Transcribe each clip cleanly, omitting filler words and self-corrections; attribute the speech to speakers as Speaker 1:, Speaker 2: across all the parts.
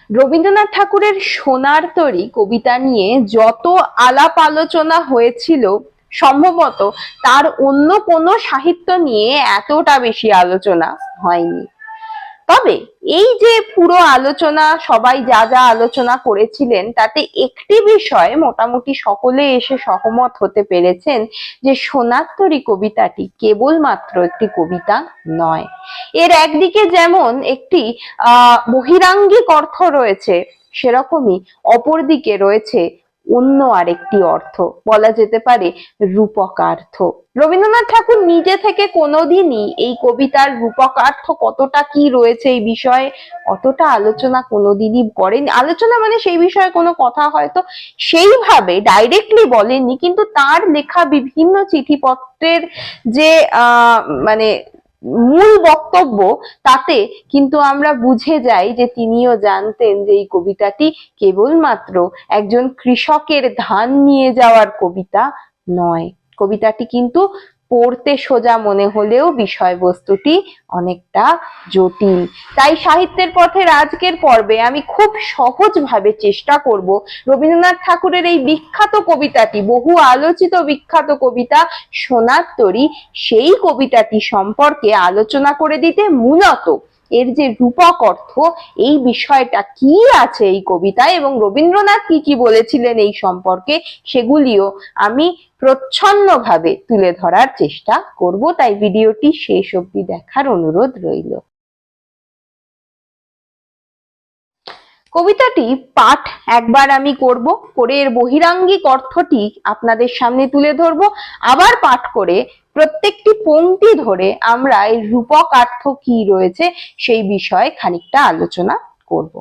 Speaker 1: রবীন্দ্রনাথ ঠাকুরের সোনার তরী কবিতা নিয়ে যত আলাপ আলোচনা হয়েছিল, সম্ভবত তার অন্য কোনো সাহিত্য নিয়ে এতটা বেশি আলোচনা হয়নি। তবে এই যে পুরো আলোচনা, সবাই যা যা আলোচনা করেছিলেন, তাতে একটি বিষয় মোটামুটি সকলে এসে সহমত হতে পেরেছেন যে সোনার তরী কবিতাটি কেবলমাত্র একটি কবিতা নয়। এর একদিকে যেমন একটি বহিরাঙ্গিক অর্থ রয়েছে, সেরকমই অপরদিকে রয়েছে অন্য আরেকটি অর্থ, বলা যেতে পারে রূপকার্থ। রবীন্দ্রনাথ ঠাকুর নিজে থেকে কোনোদিনই এই কবিতার রূপকার্থ কতটা কি রয়েছে এই বিষয়ে অতটা আলোচনা কোনোদিনই করেন। আলোচনা মানে সেই বিষয়ে কোনো কথা হয়তো সেইভাবে ডাইরেক্টলি বলেননি, কিন্তু তার লেখা বিভিন্ন চিঠিপত্রের যে মানে মূল বক্তব্য, তাতে কিন্তু আমরা বুঝে যাই যে তিনিও জানতেন যে এই কবিতাটি কেবলমাত্র একজন কৃষকের ধান নিয়ে যাওয়ার কবিতা নয়। কবিতাটি কিন্তু পড়তে সোজা মনে হলেও বিষয়বস্তুটি অনেকটা জটিল। তাই সাহিত্যের পথের আজকের পর্বে আমি খুব সহজভাবে চেষ্টা করব রবীন্দ্রনাথ ঠাকুরের এই বিখ্যাত কবিতাটি, বহু আলোচিত বিখ্যাত কবিতা সোনার তরী, সেই কবিতাটি সম্পর্কে আলোচনা করে দিতে। মূলত এর যে রূপক অর্থ, এই বিষয়টা কি আছে এই কবিতায় এবং রবীন্দ্রনাথ কি কি বলেছিলেন এই সম্পর্কে, সেগুলিও আমি প্রচ্ছন্নভাবে তুলে ধরার চেষ্টা করব। তাই ভিডিওটি শেষ অবধি দেখার অনুরোধ রইল। কবিতাটি পাঠ একবার আমি করব, করে এর বহিরাঙ্গিক অর্থটি আপনাদের সামনে তুলে ধরব, আবার পাঠ করে প্রত্যেকটি পংক্তি ধরে আমরা এর রূপকার্থ কি রয়েছে সেই বিষয়ে খানিকটা আলোচনা করব।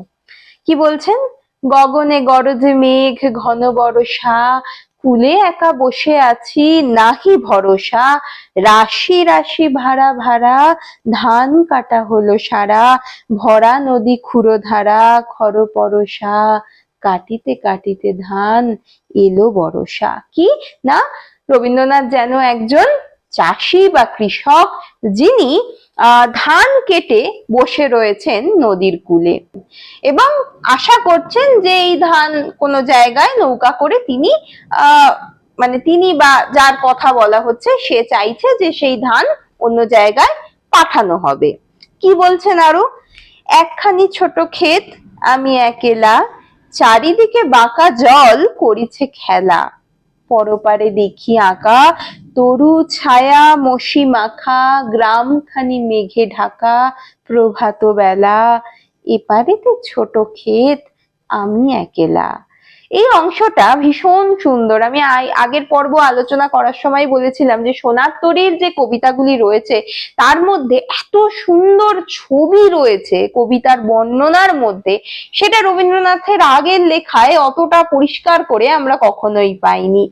Speaker 1: কি বলছেন? গগনে গরজে মেঘ ঘন বরষা, কুলে একা বসে আছি নাহি ভরসা, রাশি রাশি ভাড়া ভাড়া, ধান কাটা হলো সারা, ভরা নদী ক্ষুরধারা, খর পরশা, কাটিতে কাটিতে ধান এলো বরষা। কি না, রবীন্দ্রনাথ যেন একজন চাষি বা কৃষক, যিনি ধান কেটে বসে রয়েছেন নদীর কূলে এবং আশা করছেন যে এই ধান কোনো জায়গায় নৌকা করে তিনি মানে তিনি বা যার কথা বলা হচ্ছে সে চাইছে যে সেই ধান অন্য জায়গায় পাঠানো হবে। কি বলছেন আরো? একখানি ছোট ক্ষেত আমি একেলা, চারিদিকে বাঁকা জল করিছে খেলা, পরপারে দেখি আঁকা তরু ছায়া মসি মাখা, গ্রামখানি মেঘে ঢাকা প্রভাত বেলা, এপারেতে ছোট ক্ষেত আমি একেলা। এই অংশটা ভীষণ সুন্দর। আমি আগের পর্ব আলোচনা করার সময় বলেছিলাম যে সোনার তরীর যে কবিতাগুলি রয়েছে তার মধ্যে এত সুন্দর ছবি রয়েছে কবিতার বর্ণনার মধ্যে, সেটা রবীন্দ্রনাথের আগের লেখায় অতটা পরিষ্কার করে আমরা কখনোই পাইনি।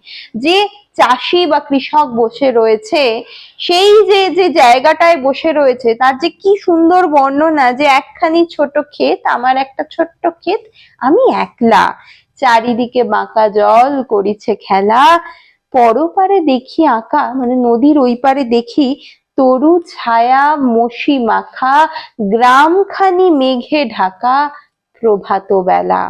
Speaker 1: যে চাষি বা কৃষক বসে রয়েছে, সেই যে যে জায়গাটায় বসে রয়েছে তার যে কি সুন্দর বর্ণনা, যে একখানি ছোট ক্ষেত, আমার একটা ছোট্ট ক্ষেত, আমি একলা, চারিদিকে বাঁকা জল করিছে খেলা, পরপারে দেখি আঁকা, মানে নদীর ওই পারে দেখি তরু ছায়া মসি মাখা, গ্রামখানি মেঘে ঢাকা প্রভাত বেলা,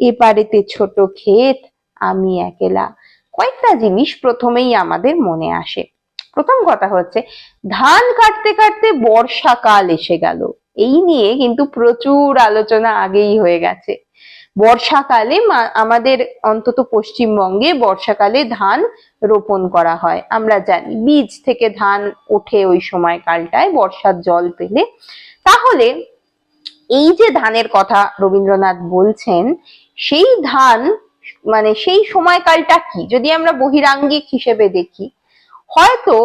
Speaker 1: এপারেতে ছোট ক্ষেত আমি একেলা। কয়েকটা জিনিস প্রথমেই আমাদের মনে আসে। প্রথম কথা হচ্ছে ধান কাটতে কাটতে বর্ষাকাল এসে গেল। এই নিয়ে কিন্তু প্রচুর আলোচনা আগেই হয়ে গেছে। বর্ষাকালে আমাদের অন্তত পশ্চিমবঙ্গে বর্ষাকালে ধান রোপণ করা হয়, আমরা জানি বীজ থেকে ধান ওঠে ওই সময়কালটায় বর্ষার জল পেলে। তাহলে এই যে ধানের কথা রবীন্দ্রনাথ বলছেন, সেই ধান মানে সেই সময়কালটা কি যদি আমরা বহিরাঙ্গিক হিসেবে দেখি, হয়তো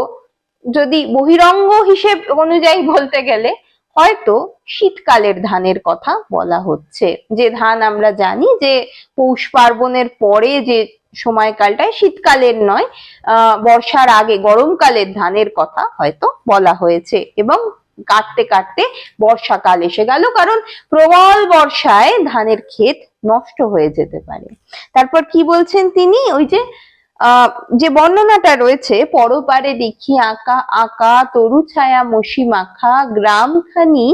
Speaker 1: যদি বহিরঙ্গ হিসেব অনুযায়ী বলতে গেলে হয়তো শীতকালের ধানের কথা বলা হচ্ছে। যে ধান আমরা জানি যে পৌষ পার্বণের পরে যে সময়কালটায়, শীতকালের নয়, বর্ষার আগে গরমকালের ধানের কথা হয়তো বলা হয়েছে। এবং কাটতে কাটতে বর্ষাকাল এসে গেল, কারণ প্রবল বর্ষায় ধানের ক্ষেত নষ্ট হয়ে যেতে পারে। তারপর কি বলছেন তিনি? ওই যে যে বর্ণনাটা রয়েছে, পরপারে দেখি আঁকা আঁকা তরু ছায়া মসি মাখা গ্রামখানি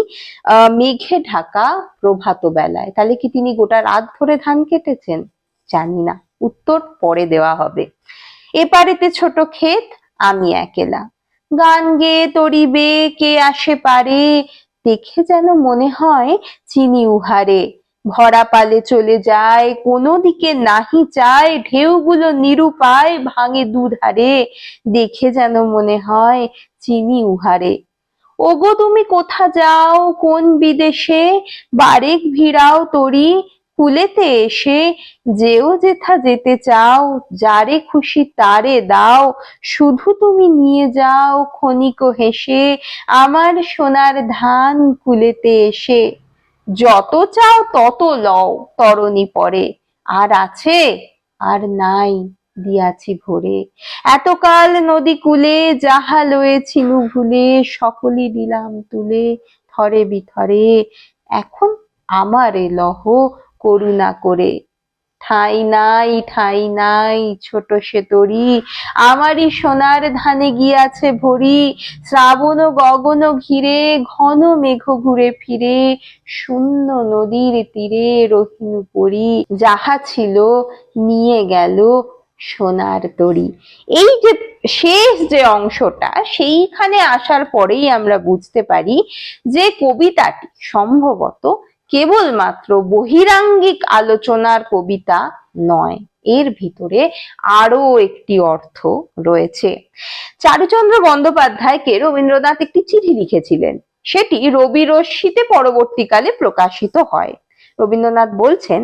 Speaker 1: মেঘে ঢাকা প্রভাত বেলায়। তাহলে কি তিনি গোটা রাত ধরে ধান কেটেছেন? জানি না, উত্তর পরে দেওয়া হবে। এপারেতে ছোট ক্ষেত আমি একেলা, গান গেয়ে তরিবে কে আসে পারে, দেখে যেন মনে হয় চিনি উহারে, ভরা পালে চলে যায় কোনো দিকে নাহি চায়, ঢেউগুলো নিরুপায় ভাঙে দুধারে, দেখে যেন মনে হয় চিনি উহারে। ওগো তুমি কোথা যাও কোন বিদেশে, বারেক ভিড়াও তরি কুলেতে এসে, যেও যেথা যেতে চাও যারে খুশি তারে দাও, শুধু তুমি নিয়ে যাও ক্ষণিক হেসে আমার সোনার ধান কুলেতে এসে, যত চাও তত লও তরণী পরে, আর আছে আর নাই দিয়াছি ভরে, এতকাল নদী কূলে যাহা লয়েছিনু ভুলে, সকলই দিলাম তুলে থরে বিথরে, এখন আমারে লহ করুণা করে, ঠাঁই নাই ঠাঁই নাই ছোট সে তরি, আমারই সোনার ধানে গিয়াছে ভরি, শ্রাবণ গগন ঘিরে ঘন মেঘ ঘুরে ফিরে, শূন্য নদীর তীরে রহিনু পরি, যাহা ছিল নিয়ে গেল সোনার তরি। এই যে শেষ যে অংশটা, সেইখানে আসার পরেই আমরা বুঝতে পারি যে কবিতাটি সম্ভবত কেবলমাত্র বহিরাঙ্গিক আলোচনার কবিতা নয়, এর ভিতরে আরো একটি অর্থ রয়েছে। চারুচন্দ্র বন্দ্যোপাধ্যায়কে রবীন্দ্রনাথ একটি চিঠি লিখেছিলেন, সেটি রবি রশ্মিতে পরবর্তীকালে প্রকাশিত হয়। রবীন্দ্রনাথ বলছেন,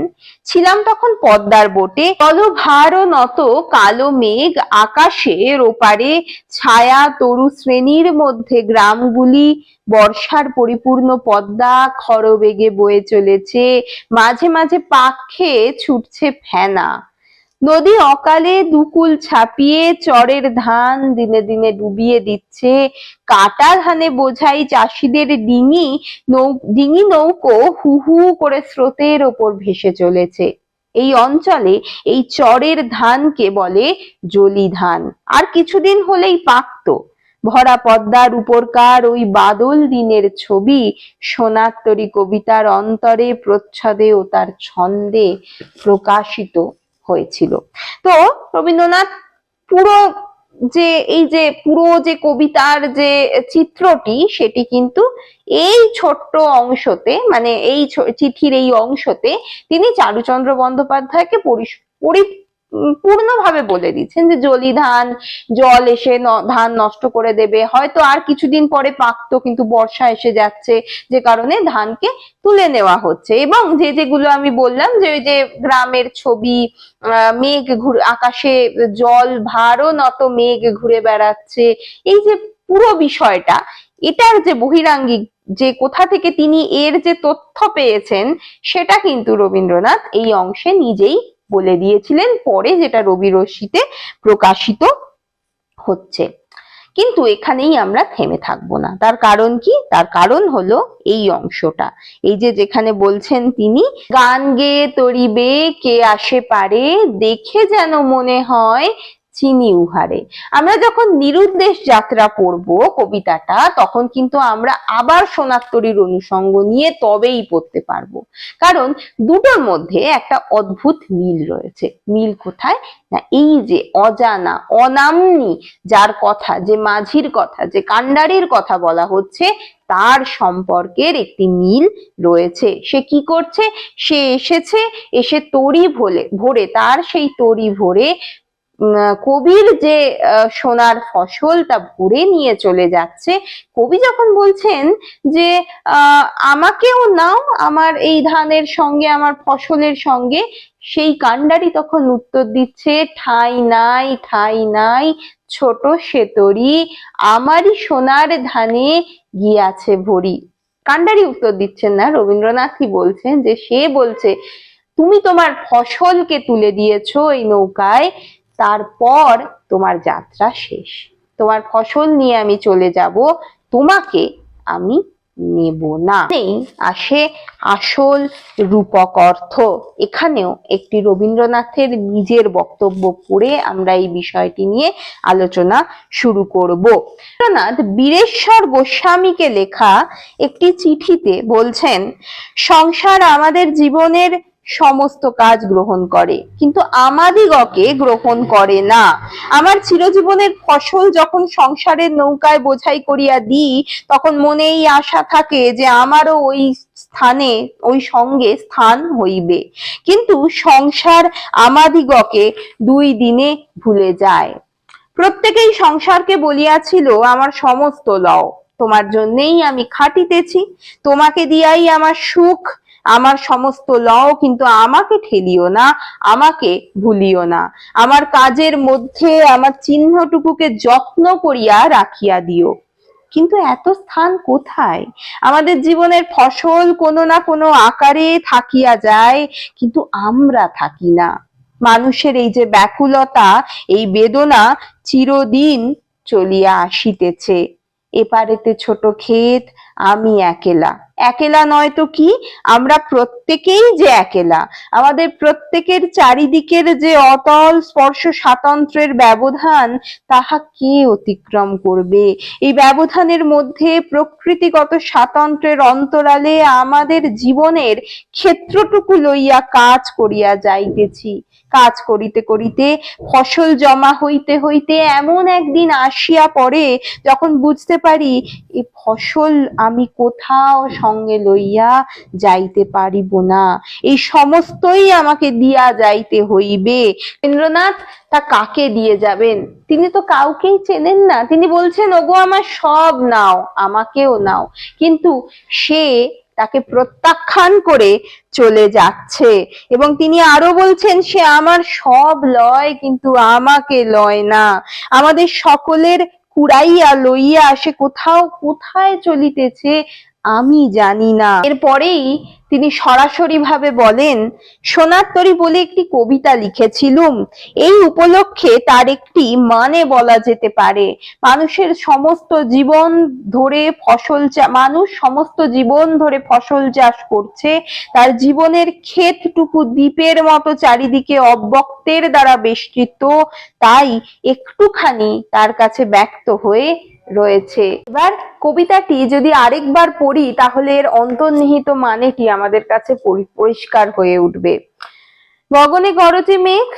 Speaker 1: ছিলাম তখন পদ্মার বোটে, জলভার নত কালো মেঘ আকাশের ওপারে, ছায়া তরু শ্রেণীর মধ্যে গ্রামগুলি, বর্ষার পরিপূর্ণ পদ্মা খরবেগে বয়ে চলেছে, মাঝে মাঝে পাক খেয়ে ছুটছে ফেনা, নদী অকালে দুকুল ছাপিয়ে চরের ধান দিনে দিনে ডুবিয়ে দিচ্ছে, কাটা ধানে বোঝাই চাষিদের ডিঙি নৌকো হু হু করে স্রোতের ওপর ভেসে চলেছে। এই অঞ্চলে এই চরের ধানকে বলে জলি ধান, আর কিছুদিন হলেই পাকতো। ভরা পদ্মার উপরকার ওই বাদল দিনের ছবি সোনার তরী কবিতার অন্তরে প্রচ্ছদে ও তার ছন্দে প্রকাশিত হয়েছিল। তো রবীন্দ্রনাথ পুরো যে কবিতার যে চিত্রটি, সেটি কিন্তু এই ছোট্ট অংশতে, মানে এই চিঠির এই অংশতে তিনি চারুচন্দ্র বন্দ্যোপাধ্যায়কে পূর্ণভাবে বলে দিচ্ছেন যে জলি ধান, জল এসে ধান নষ্ট করে দেবে, হয়তো আর কিছুদিন পরে পাকতো, কিন্তু বর্ষা এসে যাচ্ছে যে কারণে ধানকে তুলে নেওয়া হচ্ছে। এবং যেগুলো আমি বললাম যে ওই যে গ্রামের ছবি, মেঘ ঘুরে আকাশে, জল ভারও নত মেঘ ঘুরে বেড়াচ্ছে, এই যে পুরো বিষয়টা, এটার যে বহিরাঙ্গিক যে কোথা থেকে তিনি এর যে তথ্য পেয়েছেন, সেটা কিন্তু রবীন্দ্রনাথ এই অংশে নিজেই বলে দিয়েছিলেন, পরে যেটা রবি রশ্মিতে প্রকাশিত হচ্ছে। কিন্তু এখানেই আমরা থেমে থাকবো না। তার কারণ কি? তার কারণ হলো এই অংশটা, এই যে যেখানে বলছেন তিনি, গান গেয়ে তরিবে কে আসে পারে, দেখে যেন মনে হয় চিনি উহারে। আমরা যখন নিরুদ্দেশ যাত্রা পড়বো কবিতাটা, তখন কিন্তু আমরা আবার সোনার তরীর অনুষঙ্গ নিয়ে তবেই পড়তে পারবো, কারণ দুটোর মধ্যে একটা অদ্ভুত মিল রয়েছে। মিল কোথায়? না, এই যে অজানা অনামনি যার কথা, যে মাঝির কথা, যে কান্ডারির কথা বলা হচ্ছে, তার সম্পর্কের একটি মিল রয়েছে। সে কি করছে? সে এসেছে, এসে তরি ভরে তার সেই তরি ভরে কবির যে সোনার ফসল তা ভরে নিয়ে চলে যাচ্ছে। কবি যখন বলছেন যে আমাকেও নাও আমার এই ধানের সঙ্গে, আমার ফসলের সঙ্গে, সেই কান্ডারি তখন উত্তর দিচ্ছে, ঠাঁই নাই ঠাঁই নাই ছোট সে তরি, আমারই সোনার ধানে গিয়াছে ভরি। কান্ডারি উত্তর দিচ্ছেন না, রবীন্দ্রনাথই বলছেন, যে সে বলছে তুমি তোমার ফসলকে তুলে দিয়েছো এই নৌকায়, তারপর তোমার যাত্রা শেষ, তোমার ফসল নিয়ে আমি চলে যাব, তোমাকে আমি নেব না। আসে আসল রূপক অর্থ। এখানেও একটি রবীন্দ্রনাথের নিজের বক্তব্য পড়ে আমরা এই বিষয়টি নিয়ে আলোচনা শুরু করব। রবীন্দ্রনাথ বীরেশ্বর গোস্বামীকে লেখা একটি চিঠিতে বলছেন, সংসার আমাদের জীবনের সমস্ত কাজ গ্রহণ করে, কিন্তু আমাদিগকে গ্রহণ করে না। আমার চিরজীবনের ফসল যখন সংসারের নৌকায় বোঝাই করিয়া দিই, তখন মনে এই আশা থাকে যে আমারও ওই স্থানে, ওই সঙ্গে স্থান হইবে। কিন্তু সংসার আমাদিগকে 2 দিনে ভুলে যায়। প্রত্যেকেই সংসারকে বলিয়াছিল, আমার সমস্ত লও, তোমার জন্যেই আমি খাটিতেছি, তোমাকে দিয়াই আমার সুখ, আমার সমস্ত লও, কিন্তু আমাকে ঠেলিও না, আমাকে ভুলিও না। আমার কাজের মধ্যে আমার চিহ্নটুকুকে যত্ন করিয়া রাখিয়া দিও। কিন্তু এত স্থান কোথায়? আমাদের জীবনের ফসল কোনো না কোনো আকারে থাকিয়া যায়, কিন্তু আমরা থাকি না। মানুষের এই যে ব্যাকুলতা, এই বেদনা চিরদিন চলিয়া আসিতেছে। এপারেতে ছোট ক্ষেত, আমি একেলা। একেলা নয় তো কি, আমরা প্রত্যেকেই যে একেলা। আমাদের প্রত্যেকের চারিদিকের যে অতল স্পর্শ স্বাতন্ত্র্যের ব্যবধান, তাহা কে অতিক্রম করবে? এই ব্যবধানের মধ্যে প্রকৃতিগত স্বাতন্ত্র্যের অন্তরালে আমাদের জীবনের ক্ষেত্রটুকু লইয়া কাজ করিয়া যাইতেছি। কাজ করিতে করিতে ফসল জমা হইতে হইতে এমন একদিন আসিয়া পড়ে, যখন বুঝতে পারি এই ফসল আমি কোথাও সঙ্গে লইয়া যাইতে পারিব না, এই সমস্তই আমাকে দিয়া যাইতে হইবে। রবীন্দ্রনাথ তা কাকে দিয়ে যাবেন? তিনি তো কাউকেই চেনেন না। তিনি বলছেন, ওগো আমার সব নাও, আমাকেও নাও। কিন্তু সে তাকে প্রত্যাখ্যান করে চলে যাচ্ছে। এবং তিনি আরো বলছেন, সে আমার সব লয়, কিন্তু আমাকে লয় না। আমাদের সকলের কুড়াইয়া লইয়া সে কোথাও কোথায় চলিতেছে আমি জানি না। এরপরেই তিনি সরাসরি ভাবে বলেন, সোনার তরী বলে একটি কবিতা লিখেছিলুম, এই উপলক্ষে তার একটি মানে বলা যেতে পারে। মানুষের সমস্ত জীবন ধরে ফসল চাষ করছে, তার জীবনের ক্ষেতটুকু দ্বীপের মতো চারিদিকে অব্যক্তের দ্বারা বেষ্টিত, তাই একটুখানি তার কাছে ব্যক্ত হয়ে রয়েছে। এবার কবিতাটি যদি আরেকবার পড়ি, তাহলে এর অন্তর্নিহিত মানেটি আমাদের কাছে পরিষ্কার হয়ে উঠবে। গগনে গরজে মেঘ,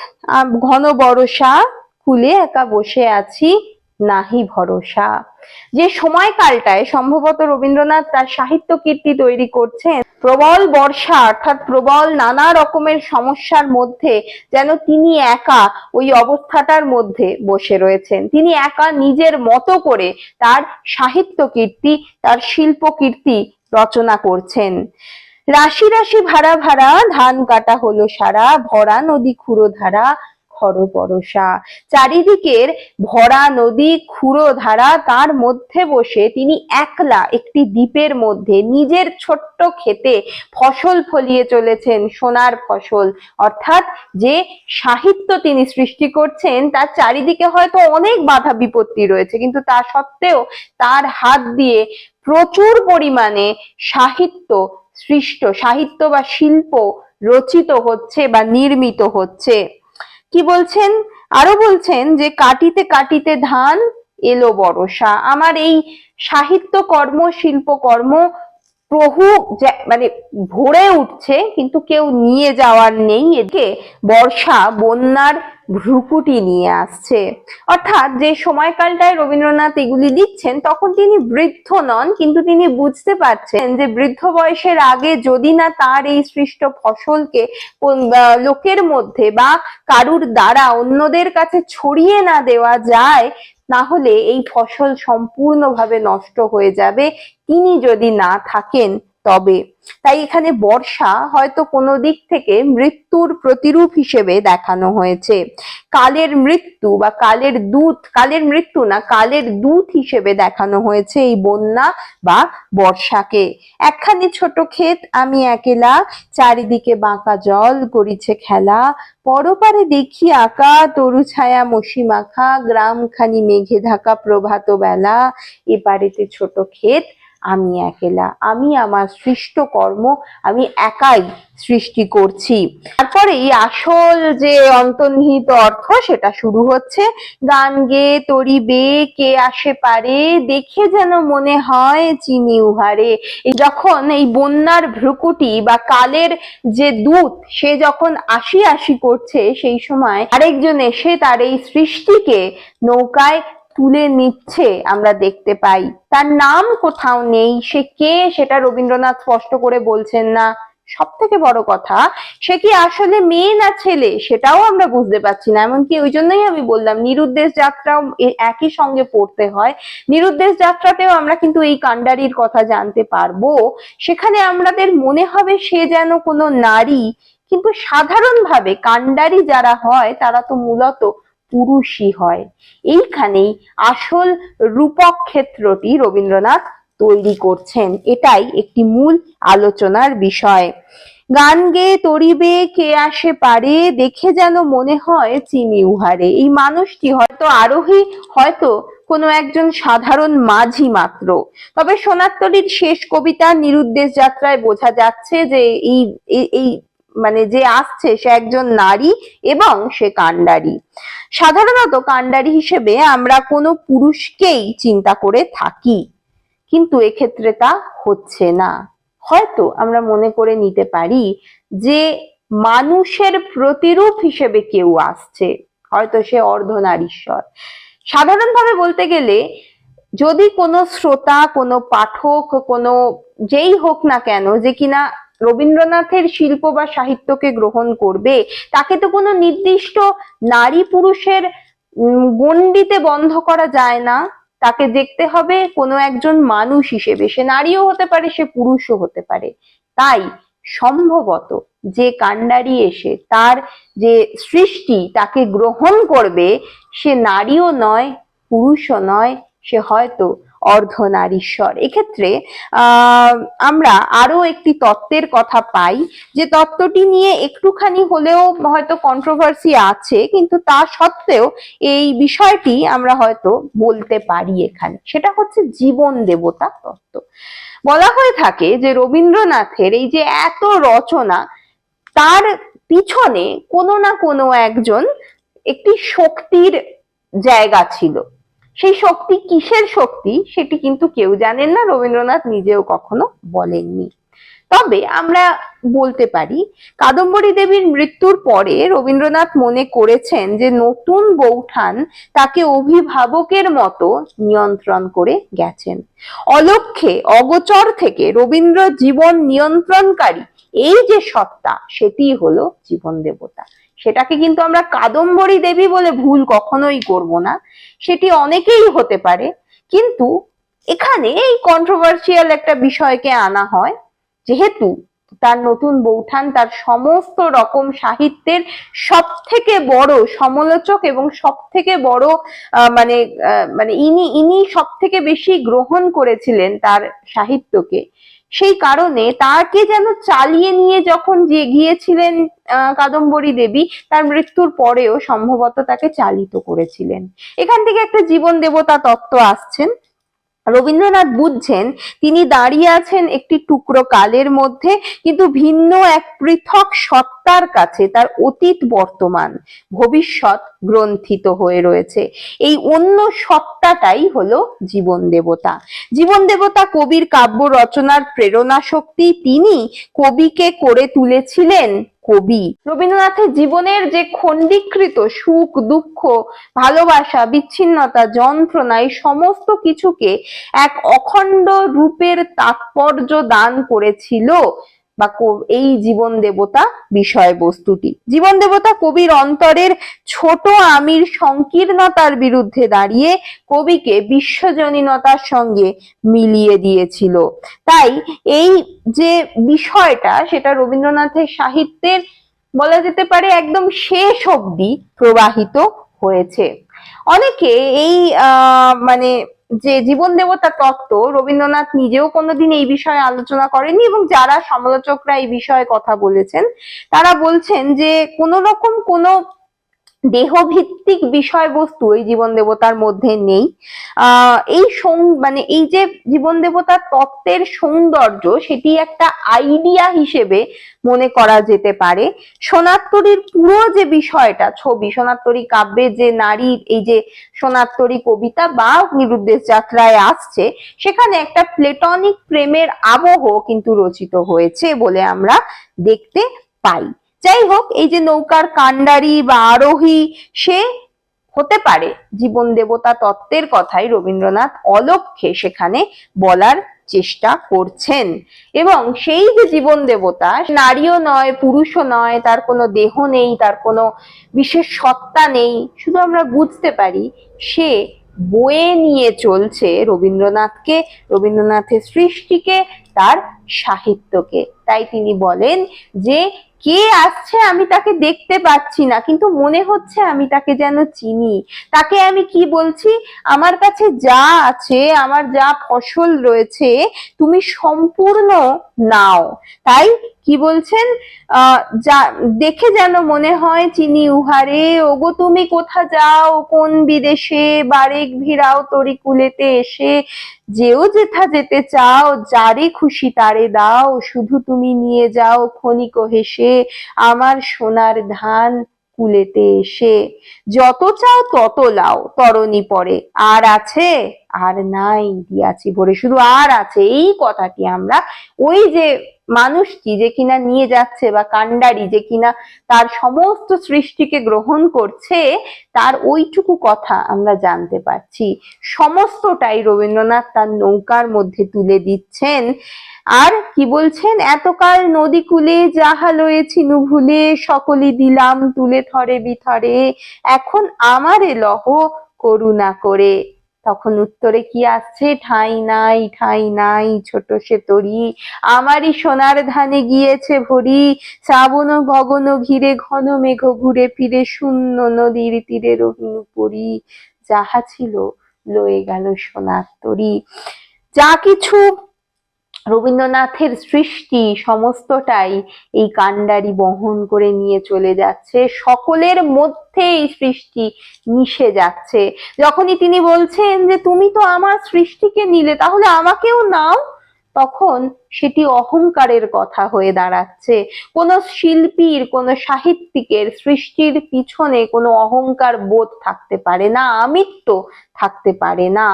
Speaker 1: ঘন বরষা, কুলে একা বসে আছি, নাহি ভরসা। যে সময়কালটায় সম্ভবত রবীন্দ্রনাথ তার সাহিত্য কীর্তি তৈরি করছেন, প্রবল বর্ষা অর্থাৎ প্রবল নানা রকমের সমস্যার মধ্যে যেন তিনি একা ওই অবস্থাটার মধ্যে বসে রয়েছেন। তিনি একা নিজের মতো করে তার সাহিত্য কীর্তি, তার শিল্প কীর্তি রচনা করছেন। রাশি রাশি ভাড়া ভাড়া, ধান কাটা হলো সারা, ভরা নদী ক্ষুরো ধারা, খর পরশা। চারিদিকের ভরা নদী, ক্ষুরো ধারা, তার মধ্যে বসে তিনি একলা একটি দ্বীপের মধ্যে নিজের ছোট্ট ক্ষেতে ফসল ফলিয়ে চলেছেন, সোনার ফসল। অর্থাৎ যে সাহিত্য তিনি সৃষ্টি করছেন, তার চারিদিকে হয়তো অনেক বাধা বিপত্তি রয়েছে, কিন্তু তা সত্ত্বেও তার হাত দিয়ে প্রচুর পরিমাণে সাহিত্য বা শিল্প রচিত হচ্ছে বা নির্মিত হচ্ছে। কি বলছেন? আরো বলছেন যে কাটিতে কাটিতে ধান এলো বরষা। আমার এই সাহিত্য কর্ম, শিল্পকর্ম প্রভু মানে ভরে উঠছে, কিন্তু কেউ নিয়ে যাওয়ার নেই। এদিকে বর্ষা বন্যার ভ্রুকুটি নিয়ে আসছে। অর্থাৎ যে সময়কালটায় রবীন্দ্রনাথ এগুলি লিখছেন, তখন তিনি বৃদ্ধ নন, কিন্তু তিনি বুঝতে পারছেন যে বৃদ্ধ বয়সের আগে যদি না তার এই সৃষ্ট ফসলকে লোকের মধ্যে বা কারুর দ্বারা অন্যদের কাছে ছড়িয়ে না দেওয়া যায়, তাহলে এই ফসল সম্পূর্ণভাবে নষ্ট হয়ে যাবে, তিনি যদি না থাকেন তবে। তাই এখানে বর্ষা হয়তো কোনো দিক থেকে মৃত্যুর প্রতিরূপ হিসেবে দেখানো হয়েছে। কালের মৃত্যু বা কালের দূত হিসেবে দেখানো হয়েছে এই বন্যা বা বর্ষাকে। একখানি ছোট ক্ষেত, আমি একেলা, চারিদিকে বাঁকা জল করিছে খেলা, পরপারে দেখি আঁকা তরু ছায়া মসি মাখা, গ্রামখানি মেঘে ঢাকা প্রভাত বেলা, এপারেতে ছোট ক্ষেত, আমি একেলা, আমি আমার সৃষ্ট কর্ম আমি একাই সৃষ্টি করছি। তারপরেই আসল যে অন্তর্নিহিত অর্থ সেটা শুরু হচ্ছে। গান গে তরিবে কে আসে পারে, দেখে যেন মনে হয় চিনি উহারে। যখন এই বন্যার ভ্রুকুটি বা কালের যে দূত সে যখন আসি আসি করছে, সেই সময় আরেকজন এসে তার এই সৃষ্টিকে নৌকায় তুলে নিচ্ছে আমরা দেখতে পাই। তার নাম কোথাও নেই, সে কে সেটা রবীন্দ্রনাথ স্পষ্ট করে বলছেন না। সব থেকে বড় কথা, সে কি আসলে মেয়ে না ছেলে সেটাও আমরা বুঝতে পারছি না। এমনকি ওই জন্যই আমি বললাম নিরুদ্দেশ যাত্রাও একই সঙ্গে পড়তে হয়। নিরুদ্দেশ যাত্রাতেও আমরা কিন্তু এই কান্ডারির কথা জানতে পারবো। সেখানে আমাদের মনে হবে সে যেন কোনো নারী, কিন্তু সাধারণভাবে কান্ডারি যারা হয় তারা তো মূলত পুরুষই হয়। এইখানেই আসল রূপক ক্ষেত্রটি রবীন্দ্রনাথ তৈরি করছেন। এটাই একটি মূল আলোচনার বিষয়। গান গে তরিবে কে আসে পারে, দেখে যেন মনে হয় চিনি উহারে। এই মানুষটি হয়তো আরোহী, হয়তো কোনো একজন সাধারণ মাঝি মাত্র। তবে সোনারতরীর শেষ কবিতা নিরুদ্দেশ যাত্রায় বোঝা যাচ্ছে যে এই মানে যে আসছে সে একজন নারী এবং সে কান্ডারি। সাধারণত কান্ডারি হিসেবে আমরা কোনো পুরুষকেই চিন্তা করে থাকি, কিন্তু এক্ষেত্রে তা হচ্ছে না। হয়তো আমরা মনে করে নিতে পারি যে মানুষের প্রতিরূপ হিসেবে কেউ আসছে, হয়তো সে অর্ধনারীশ্বর। সাধারণভাবে বলতে গেলে যদি কোনো শ্রোতা, কোনো পাঠক, কোনো যেই হোক না কেন যে কিনা রবীন্দ্রনাথের শিল্প বা সাহিত্যকে গ্রহণ করবে, তাকে তো কোনো নির্দিষ্ট নারী পুরুষের গণ্ডিতে বন্ধ করা যায় না। তাকে দেখতে হবে কোনো একজন মানুষ হিসেবে। সে নারীও হতে পারে, সে পুরুষও হতে পারে। তাই সম্ভবত যে কান্ডারি এসে তার যে সৃষ্টি তাকে গ্রহণ করবে, সে নারীও নয়, পুরুষও নয়, সে হয়তো অর্ধনারীশ্বর। এক্ষেত্রে আমরা আরো একটি তত্ত্বের কথা পাই, যে তত্ত্বটি নিয়ে একটুখানি হলেও হয়তো কন্ট্রোভার্সি আছে, কিন্তু তা সত্ত্বেও এই বিষয়টি আমরা হয়তো বলতে পারি এখানে। সেটা হচ্ছে জীবন দেবতা তত্ত্ব। বলা হয়ে থাকে যে রবীন্দ্রনাথের এই যে এত রচনা, তার পিছনে কোনো না কোনো একজন একটি শক্তির জায়গা ছিল। সেই শক্তি কিসের শক্তি সেটি কিন্তু কেউ জানেন না, রবীন্দ্রনাথ নিজেও কখনো বলেননি। তবে আমরা বলতে পারি কাদম্বরী দেবীর মৃত্যুর পরে রবীন্দ্রনাথ মনে করেছেন যে নতুন বৌঠান তাকে অভিভাবকের মতো নিয়ন্ত্রণ করে গেছেন। অলক্ষ্যে অগোচর থেকে রবীন্দ্র জীবন নিয়ন্ত্রণকারী এই যে সত্তা, সেটি হলো জীবন দেবতা। সেটাকে কিন্তু আমরা কাদম্বরী দেবী বলে ভুল কখনোই করব না। সেটি অনেকেই হতে পারে, কিন্তু এখানে এই কন্ট্রোভার্সিয়াল একটা বিষয়কে আনা হয়, যেহেতু তার নতুন বৌঠান তার সমস্ত রকম সাহিত্যের সব থেকে বড় সমালোচক এবং সব থেকে বড় মানে মানে ইনি সব থেকে বেশি গ্রহণ করেছিলেন তার সাহিত্যকে। সেই কারণে তাকে যেন চালিয়ে নিয়ে যখন গিয়েছিলেন কাদম্বরী দেবী, তার মৃত্যুর পরেও সম্ভবত তাকে চালিত করেছিলেন। এখান থেকে একটা জীবন দেবতা তত্ত্ব আসছেন। রবীন্দ্রনাথ বুঝছেন তিনি দাঁড়িয়ে আছেন একটি টুকরো কালের মধ্যে, কিন্তু ভিন্ন এক পৃথক সত্তার কাছে তার অতীত, বর্তমান, ভবিষ্যৎ গ্রন্থিত হয়ে রয়েছে। এই অন্য সত্তাটাই হলো জীবন দেবতা। জীবন দেবতা কবির কাব্য রচনার প্রেরণা শক্তি, তিনি কবিকে করে তুলেছিলেন কবি। রবীন্দ্রনাথের জীবনের যে খণ্ডীকৃত সুখ, দুঃখ, ভালোবাসা, বিচ্ছিন্নতা, যন্ত্রণা, এই সমস্ত কিছুকে এক অখণ্ড রূপের তাৎপর্য দান করেছিল বা এই জীবন দেবতা বিষয়বস্তুটি। জীবন দেবতা কবির অন্তরের ছোট আমির সংকীর্ণতার বিরুদ্ধে দাঁড়িয়ে কবিকে বিশ্বজনীনতার সঙ্গে মিলিয়ে দিয়েছিল। তাই এই যে বিষয়টা, সেটা রবীন্দ্রনাথের সাহিত্যের বলা যেতে পারে একদম শেষ অবধি প্রবাহিত হয়েছে। অনেকে এই মানে যে জীবন দেবতা তত্ত্ব, রবীন্দ্রনাথ নিজেও কোনোদিন এই বিষয়ে আলোচনা করেনি, এবং যারা সমালোচকরা এই বিষয়ে কথা বলেছেন তারা বলছেন যে কোনো রকম কোনো দেহভিত্তিক বিষয়বস্তু এই জীবন দেবতার মধ্যে নেই। মানে এই যে জীবন দেবতার তত্ত্বের সৌন্দর্য, সেটি একটা আইডিয়া হিসেবে মনে করা যেতে পারে। সোনার পুরো যে বিষয়টা, ছবি সোনার কাব্যে যে নারীর এই যে সোনার কবিতা বা নিরুদ্দেশ যাত্রায় আসছে, সেখানে একটা প্লেটনিক প্রেমের আবহ কিন্তু রচিত হয়েছে বলে আমরা দেখতে পাই। যাই হোক, এই যে নৌকার কান্ডারি বা আরোহী, সে হতে পারে জীবন দেবতা তত্ত্বের কথাই রবীন্দ্রনাথ অলক্ষ্যে সেখানে বলার চেষ্টা করছেন। এবং সেই যে জীবন দেবতা, নারীও নয়, পুরুষও নয়, তার কোনো দেহ নেই, তার কোনো বিশেষ সত্তা নেই, শুধু আমরা বুঝতে পারি সে বয়ে নিয়ে চলছে রবীন্দ্রনাথকে, রবীন্দ্রনাথের সৃষ্টিকে, তার সাহিত্যকে। তাই তিনি বলেন যে কে আসছে আমি তাকে দেখতে পাচ্ছি না, কিন্তু মনে হচ্ছে আমি তাকে যেন চিনি। তাকে আমি কি বলছি, আমার কাছে যা আছে, আমার যা ফসল রয়েছে, তুমি সম্পূর্ণ নাও। তাই কি বলছেন, যা দেখে যেন মনে হয় চিনি উহারে, ওগো তুমি কোথা যাও কোন বিদেশে, বারেক ভিড়াও তরি কুলেতে এসে, যেও যেথা যেতে চাও, যারে খুশি তারে দাও, শুধু তুমি নিয়ে যাও ক্ষণিক হেসে, আমার সোনার ধান কুলেতে এসে, যত চাও তত লাও তরণী পরে, আর আছে আর নাই দিয়াছি ভরে। শুধু আর আছে, এই কথাটি আমরা ওই যে মানুষটি যে কিনা নিয়ে যাচ্ছে, বা কান্ডারি যে কিনা তার সমস্ত সৃষ্টিকে গ্রহণ করছে, তার ওইটুকু কথা আমরা জানতে পারছি। সমস্তটাই রবীন্দ্রনাথ তার নৌকার মধ্যে তুলে দিচ্ছেন। আর কি বলছেন, এতকাল নদী কূলে যাহা লয়েছিনু ভুলে, সকলই দিলাম তুলে থরে বিথরে, এখন আমারে লহ করুণা করে। তখন উত্তরে কি আসছে, ঠাঁই নাই ঠাঁই নাই ছোট সে তরি, আমারই সোনার ধানে গিয়েছে ভরি, শ্রাবণ গগন ঘিরে ঘন মেঘ ঘুরে ফিরে, শূন্য নদীর তীরে রহিনু পড়ি, যাহা ছিল লয়ে গেল সোনার তরি। যা কিছু রবীন্দ্রনাথের সৃষ্টি, সমস্তটাই এই কান্ডারি বহন করে নিয়ে চলে যাচ্ছে, সকলের মধ্যে এই সৃষ্টি মিশে যাচ্ছে। যখনই তিনি বলছেন যে তুমি তো আমার সৃষ্টিকে নিলে, তাহলে আমাকেও নাও, তখন সেটি অহংকারের কথা হয়ে দাঁড়াচ্ছে। কোনো শিল্পীর, কোনো সাহিত্যিকের সৃষ্টির পিছনে কোনো অহংকার বোধ থাকতে পারে না, আমিত্ব থাকতে পারে না।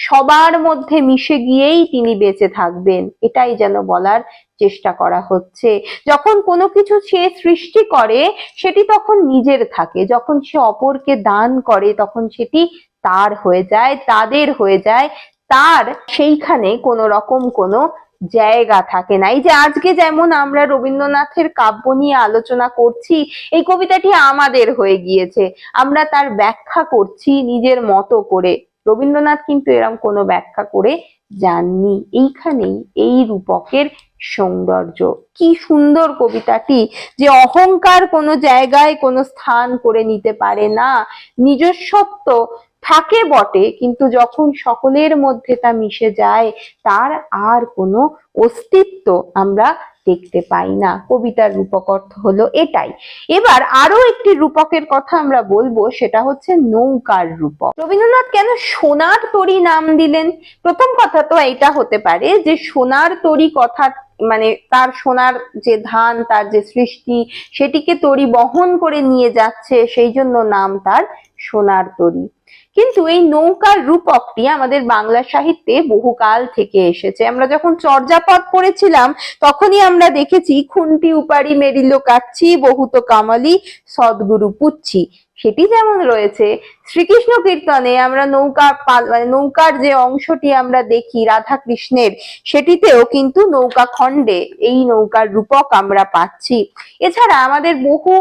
Speaker 1: সবার মধ্যে মিশে গিয়েই তিনি বেঁচে থাকবেন, এটাই যেন বলার চেষ্টা করা হচ্ছে। যখন কোনো কিছু সে সৃষ্টি করে, সেটি তখন নিজের থাকে, যখন সে অপরকে দান করে, তখন সেটি তার হয়ে যায়, তাদের হয়ে যায়, তার সেইখানে কোনো রকম কোনো জায়গা থাকে না। এই যে আজকে যেমন আমরা রবীন্দ্রনাথের কাব্য নিয়ে আলোচনা করছি, এই কবিতাটি আমাদের হয়ে গিয়েছে, আমরা তার ব্যাখ্যা করছি নিজের মতো করে। রবীন্দ্রনাথ কিন্তু এরকম কোনো ব্যাখ্যা করে যাননি। এইখানেই এই রূপকের সৌন্দর্য। কি সুন্দর কবিতাটি, যে অহংকার কোনো জায়গায় কোনো স্থান করে নিতে পারে না, নিজস্বত্ব থাকে বটে, কিন্তু যখন সকলের মধ্যে তা মিশে যায়, তার আর কোনো অস্তিত্ব আমরা দেখতে পাই না। কবিতার রূপক অর্থ হলো এটাই। এবার আরো একটি রূপকের কথা আমরা বলবো, সেটা হচ্ছে নৌকার রূপক। রবীন্দ্রনাথ কেন সোনার তরী নাম দিলেন? প্রথম কথা তো এটা হতে পারে যে সোনার তরী কথা মানে তার সোনার যে ধান, তার যে সৃষ্টি, সেটিকে তরী বহন করে নিয়ে যাচ্ছে, সেই জন্য নাম তার সোনার তরী। কিন্তু এই নৌকার রূপকটি আমাদের বাংলা সাহিত্যে বহুকাল থেকে এসেছে। আমরা যখন চর্যাপদ পড়েছিলাম, তখনই আমরা দেখেছি খুন্তি উপারি মেরিল কাচ্ছি, বহুত কামালি সদ্গুরু পুচ্ছি। সেটি যেমন রয়েছে শ্রীকৃষ্ণ কীর্তনে, আমরা নৌকার যে অংশটি আমরা দেখি রাধা কৃষ্ণের, সেটিতেও কিন্তু নৌকা খণ্ডে এই নৌকার রূপক আমরা পাচ্ছি। এছাড়া আমাদের বহু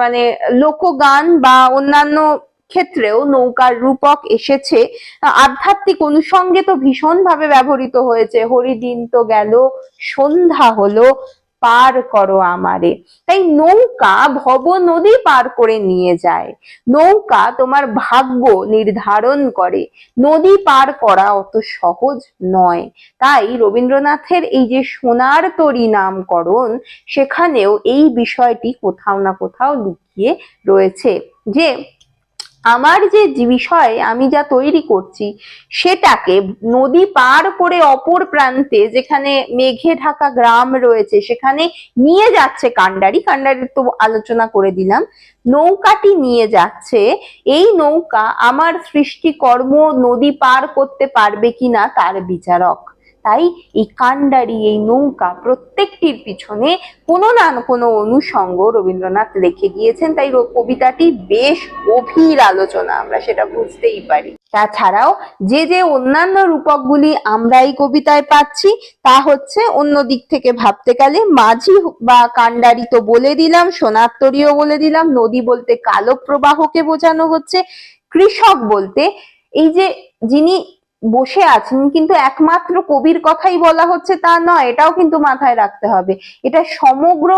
Speaker 1: মানে লোকগান বা অন্যান্য ক্ষেত্রেও নৌকার রূপক এসেছে। আধ্যাত্মিক অনুষঙ্গে তো ভীষণ ভাবে ব্যবহৃত হয়েছে। হরিদিন তো গেল, সন্ধ্যা হলো, পার করো আমারে। তাই নৌকা ভব নদী পার করে নিয়ে যায়, নৌকা তোমার ভাগ্য নির্ধারণ করে, নদী পার করা অত সহজ নয়। তাই রবীন্দ্রনাথের এই যে সোনার তরী নামকরণ, সেখানেও এই বিষয়টি কোথাও না কোথাও লুকিয়ে রয়েছে, যে আমার যে বিষয় আমি যা তৈরি করছি সেটাকে নদী পার করে অপর প্রান্তে, যেখানে মেঘে ঢাকা গ্রাম রয়েছে, সেখানে নিয়ে যাচ্ছে কান্ডারি। কান্ডারির তো আলোচনা করে দিলাম। নৌকাটি নিয়ে যাচ্ছে, এই নৌকা আমার সৃষ্টিকর্ম নদী পার করতে পারবে কিনা তার বিচারক। তাই এই কান্ডারি, এই নৌকা, প্রত্যেকটির পিছনে কোনো না কোনো অনুষঙ্গ রবীন্দ্রনাথ লিখে গিয়েছেন। তাই কবিতাটি বেশ গভীর আলোচনা, আমরা সেটা বুঝতেই পারি। তাছাড়াও যে যে অন্যান্য রূপকগুলি আমরা এই কবিতায় পাচ্ছি, তা হচ্ছে অন্য দিক থেকে ভাবতে গেলে মাঝি বা কান্ডারি তো বলে দিলাম, সোনার তরীও বলে দিলাম, নদী বলতে কালো প্রবাহকে বোঝানো হচ্ছে, কৃষক বলতে এই যে যিনি বসে আছেন, কিন্তু একমাত্র কবির কথাই বলা হচ্ছে তা নয়, এটাও কিন্তু মাথায় রাখতে হবে। এটা সমগ্র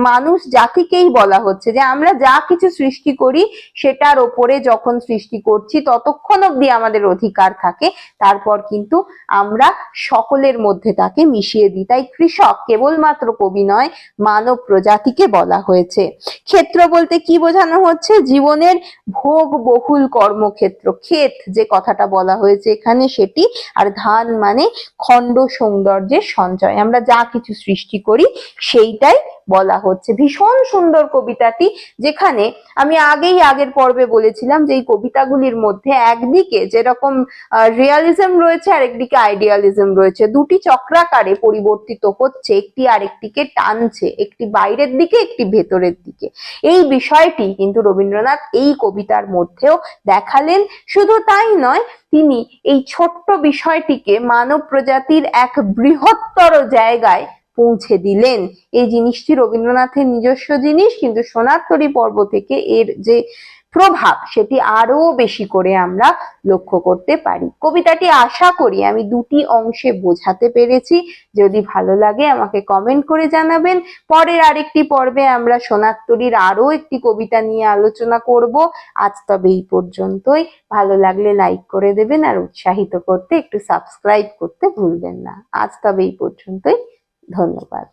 Speaker 1: মানুষ জাতিকেই বলা হচ্ছে, যে আমরা যা কিছু সৃষ্টি করি সেটার ওপরে যখন সৃষ্টি করছি ততক্ষণ অব্দি আমাদের অধিকার থাকে, তারপর কিন্তু আমরা সকলের মধ্যে তাকে মিশিয়ে দিই। তাই কৃষক কেবলমাত্র কবি নয়, মানব প্রজাতিকে বলা হয়েছে। ক্ষেত্র বলতে কি বোঝানো হচ্ছে? জীবনের ভোগ বহুল কর্মক্ষেত্র, ক্ষেত যে কথাটা বলা হয়েছে এখানে সেটি, আর ধান মানে খণ্ড সৌন্দর্যের সঞ্চয়, আমরা যা কিছু সৃষ্টি করি সেইটাই বলা হচ্ছে। ভীষণ সুন্দর কবিতাটি, যেখানে আমি আগের পর্বে বলেছিলাম যে এই কবিতাগুলির মধ্যে একদিকে যেরকম রিয়ালিজম রয়েছে আর একদিকে আইডিয়ালিজম রয়েছে, দুটি চক্রাকারে পরিবর্তিত হচ্ছে, একটি আরেকটিকে টানছে, একটি বাইরের দিকে একটি ভেতরের দিকে। এই বিষয়টি কিন্তু রবীন্দ্রনাথ এই কবিতার মধ্যেও দেখালেন। শুধু তাই নয়, তিনি এই ছোট্ট বিষয়টিকে মানব প্রজাতির এক বৃহত্তর জায়গায় পৌঁছে দিলেন। এই জিনিসটি রবীন্দ্রনাথের নিজস্ব জিনিস, কিন্তু সোনার তরী পর্ব থেকে এর যে প্রভাব সেটি আরো বেশি করে আমরা লক্ষ্য করতে পারি। কবিতাটি আশা করি আমি দুটি অংশে বোঝাতে পেরেছি। যদি ভালো লাগে আমাকে কমেন্ট করে জানাবেন। পরের আরেকটি পর্বে আমরা সোনার তরীর আরো একটি কবিতা নিয়ে আলোচনা করব। আজ তবে এই পর্যন্তই। ভালো লাগলে লাইক করে দেবেন, আর উৎসাহিত করতে একটু সাবস্ক্রাইব করতে ভুলবেন না। আজ তবে এই পর্যন্তই। ধন্যবাদ।